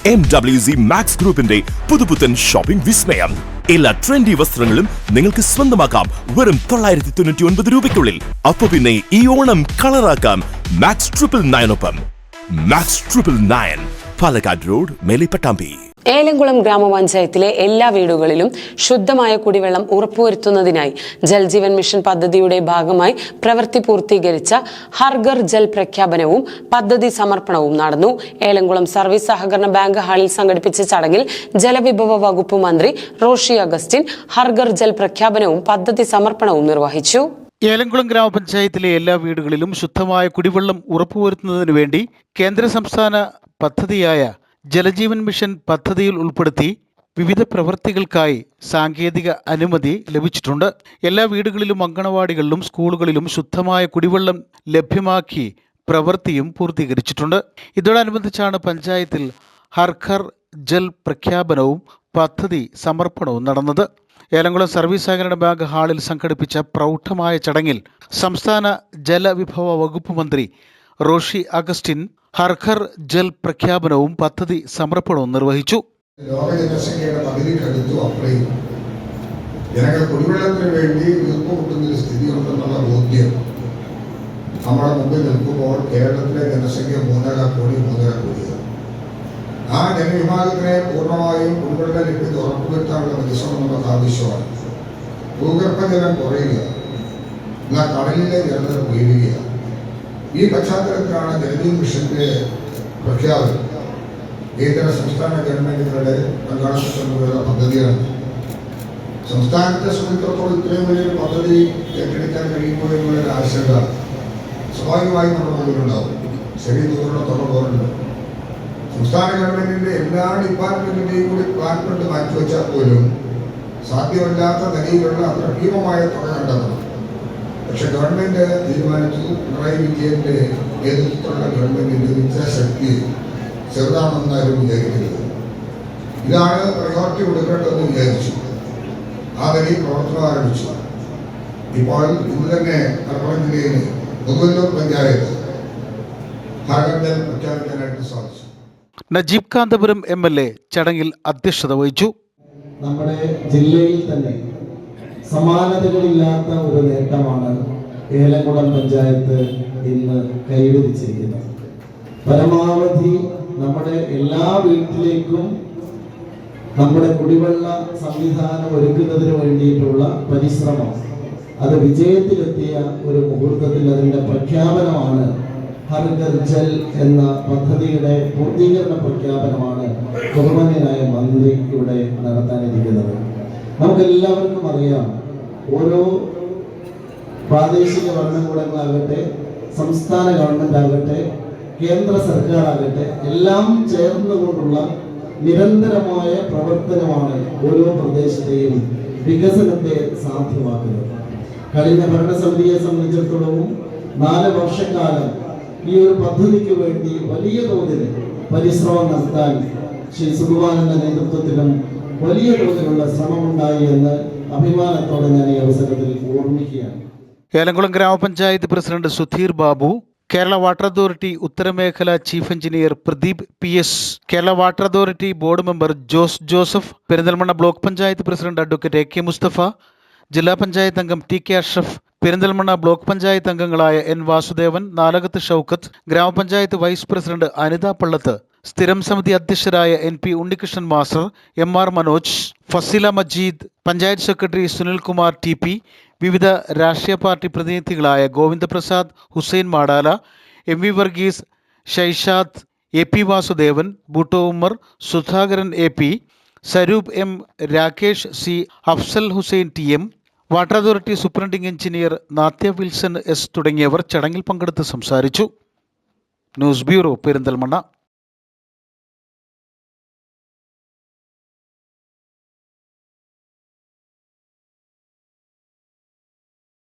MWZ max ഗ്രൂപ്പിന്റെ പുതുപുത്തൻ shopping വിസ്മയം. എല്ലാ ട്രെൻഡി വസ്ത്രങ്ങളും നിങ്ങൾക്ക് സ്വന്തമാക്കാം വെറും 999 രൂപയ്ക്കുള്ളിൽ. അപ്പൊ പിന്നെ ഈ ഓണം കളറാക്കാം max 999 max 999 Palakkad road, Mele Pattambi. Elamkulam ഗ്രാമപഞ്ചായത്തിലെ എല്ലാ വീടുകളിലും ശുദ്ധമായ കുടിവെള്ളം ഉറപ്പുവരുത്തുന്നതിനായി ജൽജീവൻ മിഷൻ പദ്ധതിയുടെ ഭാഗമായി പ്രവൃത്തി പൂർത്തീകരിച്ച ഹർഘർ ജൽ പ്രഖ്യാപനവും പദ്ധതി സമർപ്പണവും നടന്നു. ഏലംകുളം സർവീസ് സഹകരണ ബാങ്ക് ഹാളിൽ സംഘടിപ്പിച്ച ചടങ്ങിൽ ജലവിഭവ വകുപ്പ് മന്ത്രി റോഷി അഗസ്റ്റിൻ ഹർഘർ ജൽ പ്രഖ്യാപനവും പദ്ധതി സമർപ്പണവും നിർവഹിച്ചു. ഏലംകുളം ഗ്രാമപഞ്ചായത്തിലെ എല്ലാ വീടുകളിലും ശുദ്ധമായ കുടിവെള്ളം ഉറപ്പുവരുത്തുന്നതിനു വേണ്ടി കേന്ദ്ര സംസ്ഥാന പദ്ധതിയായ ജലജീവൻ മിഷൻ പദ്ധതിയിൽ ഉൾപ്പെടുത്തി വിവിധ പ്രവൃത്തികൾക്കായി സാങ്കേതിക അനുമതി ലഭിച്ചിട്ടുണ്ട്. എല്ലാ വീടുകളിലും അങ്കണവാടികളിലും സ്കൂളുകളിലും ശുദ്ധമായ കുടിവെള്ളം ലഭ്യമാക്കി പ്രവൃത്തിയും പൂർത്തീകരിച്ചിട്ടുണ്ട്. ഇതോടനുബന്ധിച്ചാണ് പഞ്ചായത്തിൽ ഹർഘർ ജൽ പ്രഖ്യാപനവും പദ്ധതി സമർപ്പണവും നടന്നത്. ഏലംകുളം സർവീസ് സഹകരണ ബാങ്ക് ഹാളിൽ സംഘടിപ്പിച്ച പ്രൗഢമായ ചടങ്ങിൽ സംസ്ഥാന ജലവിഭവ വകുപ്പ് മന്ത്രി റോഷി അഗസ്റ്റിൻ ഹർഘർ ജൽ പ്രഖ്യാപനവും പദ്ധതി സമർപ്പണവും നിർവഹിച്ചു. ലോക ജനസംഖ്യയുടെ പകുതിക്കടുത്തു അപ്പുറയും ജനങ്ങൾ കുടിവെള്ളത്തിന് വേണ്ടി വീർപ്പുമുട്ടുന്ന ഒരു സ്ഥിതി ഉണ്ടെന്നുള്ള ബോധ്യം നമ്മുടെ മുമ്പിൽ നിൽക്കുമ്പോൾ കേരളത്തിലെ ജനസംഖ്യ 3.5 കോടിയാണ്. ആ ജനവിഭാഗത്തിനെ പൂർണ്ണമായും കുടിവെള്ള ലഭ്യത ഉറപ്പുവരുത്താനുള്ള പരിശ്രമം നമുക്ക് ആവശ്യമാണ്. ഭൂഗർഭജലം കുറയുക, എന്നാൽ കടലിലെ ജലനിരപ്പ് ഉയരുകയാണ്. ഈ പശ്ചാത്തലത്തിലാണ് ജലജീവൻ മിഷന്റെ പ്രഖ്യാപനം. കേന്ദ്ര സംസ്ഥാന ഗവൺമെന്റുകളുടെ പങ്കാളിത്തമുള്ള പദ്ധതിയാണ്. സംസ്ഥാനത്തെ സംബന്ധിച്ചിടത്തോളം ഇത്രയും വലിയൊരു പദ്ധതി ഏറ്റെടുക്കാൻ കഴിയുമ്പോൾ എന്നുള്ളൊരു ആശങ്ക സ്വാഭാവികമായും നമ്മുടെ മുന്നിലുണ്ടാവും. ചെറിയ ദൂരമുള്ള തുറന്നുണ്ട്. സംസ്ഥാന ഗവൺമെന്റിന്റെ എല്ലാ ഡിപ്പാർട്ട്മെന്റിന്റെയും കൂടി പ്ലാൻ ഫണ്ട് മാറ്റിവെച്ചാൽ പോലും സാധ്യമല്ലാത്ത നിലയിലുള്ള അത്ര ഭീമമായ തുക കണ്ടെത്തണം. പക്ഷെ ഗവൺമെന്റ് തീരുമാനിച്ചു. പിണറായി വിജയന്റെ നേതൃത്വത്തിലുള്ള ഗവൺമെന്റിന്റെ ഇച്ഛാശക്തി ചെറുതാണെന്നാരും വിചാരിക്കരുത്. ഇതാണ് പ്രയോറിറ്റി കൊടുക്കേണ്ടതെന്ന് വിചാരിച്ചു. ആ നിലയിൽ പ്രവർത്തനം ആരംഭിച്ചു. ഇപ്പോൾ ഇന്ന് തന്നെ മലപ്പുറം ജില്ലയിൽ മുതുവല്ലൂർ പഞ്ചായത്ത് ഹർഘർ ജൽ പ്രഖ്യാപിക്കാനായിട്ട് സാധിച്ചു. നജീബ് കാന്തപുരം MLA ചടങ്ങിൽ അധ്യക്ഷത വഹിച്ചു. നമ്മുടെ ജില്ലയിൽ തന്നെ സമാനതകളില്ലാത്ത ഒരു നേട്ടമാണ് ഏലംകുളം പഞ്ചായത്ത് ഇന്ന് കൈവരിച്ചിരിക്കുന്നത്. പരമാവധി നമ്മുടെ എല്ലാ വീട്ടിലേക്കും നമ്മുടെ കുടിവെള്ള സംവിധാനം ഒരുക്കുന്നതിന് വേണ്ടിയിട്ടുള്ള പരിശ്രമം അത് വിജയത്തിലെത്തിയ ഒരു മുഹൂർത്തത്തിൽ അതിൻ്റെ പ്രഖ്യാപനമാണ് ഹർഘർ ജൽ എന്ന പദ്ധതിയുടെ പൂർത്തീകരണ പ്രഖ്യാപനമാണ് ബഹുമാന്യനായ മന്ത്രി ഇവിടെ നടത്താനിരിക്കുന്നത്. നമുക്കെല്ലാവർക്കും അറിയാം, ഓരോ പ്രാദേശിക ഭരണകൂടങ്ങളാകട്ടെ, സംസ്ഥാന ഗവൺമെന്റ് ആകട്ടെ, കേന്ദ്ര സർക്കാർ ആകട്ടെ, എല്ലാം ചേർന്നുകൊണ്ടുള്ള നിരന്തരമായ പ്രവർത്തനമാണ് ഓരോ പ്രദേശത്തെയും വികസനത്തെ സാധ്യമാക്കുന്നത്. കഴിഞ്ഞ ഭരണസമിതിയെ സംബന്ധിച്ചിടത്തോളവും 4 വർഷക്കാലം ഈ ഒരു പദ്ധതിക്ക് വേണ്ടി വലിയ തോതിൽ പരിശ്രമം നടത്താൻ ശ്രീ സുകുമാരന്റെ നേതൃത്വത്തിലും വലിയ തോതിലുള്ള ശ്രമമുണ്ടായി എന്ന് അഭിമാനത്തോടെ ഞാൻ ഈ അവസരത്തിൽ ഓർമ്മിക്കുകയാണ്. Elamkulam grama panchayat president Sudheer Babu, Kerala water authority ഉത്തരമേഖല chief engineer Pradeep PS, Kerala water authority board member Jose Joseph, Perinthalmanna block panchayat president advocate AK Mustafa, ജില്ലാ പഞ്ചായത്ത് അംഗം TK അഷ്റഫ്, പെരിന്തൽമണ്ണ ബ്ലോക്ക് പഞ്ചായത്ത് അംഗങ്ങളായ N വാസുദേവൻ, നാലകത്ത് ഷൗക്കത്ത്, ഗ്രാമപഞ്ചായത്ത് വൈസ് പ്രസിഡന്റ് അനിത പള്ളത്ത്, സ്ഥിരം സമിതി അധ്യക്ഷരായ NP Unnikrishnan master, MR Manoj, Fazeela Majeed, panchayat secretary Sunilkumar TP, വിവിധ രാഷ്ട്രീയ പാർട്ടി പ്രതിനിധികളായ Govindaprasad, Hussain Madala, MV Varghese, Shaishad, AP Vasudevan, Bhutto Ummer, Sudhakaran AP, Saroop M, Rakesh C, Afsal Hussain TM, water authority superintending engineer Nathya Wilson S തുടങ്ങിയവർ ചടങ്ങിൽ പങ്കെടുത്ത് സംസാരിച്ചു. News bureau, Perinthalmanna.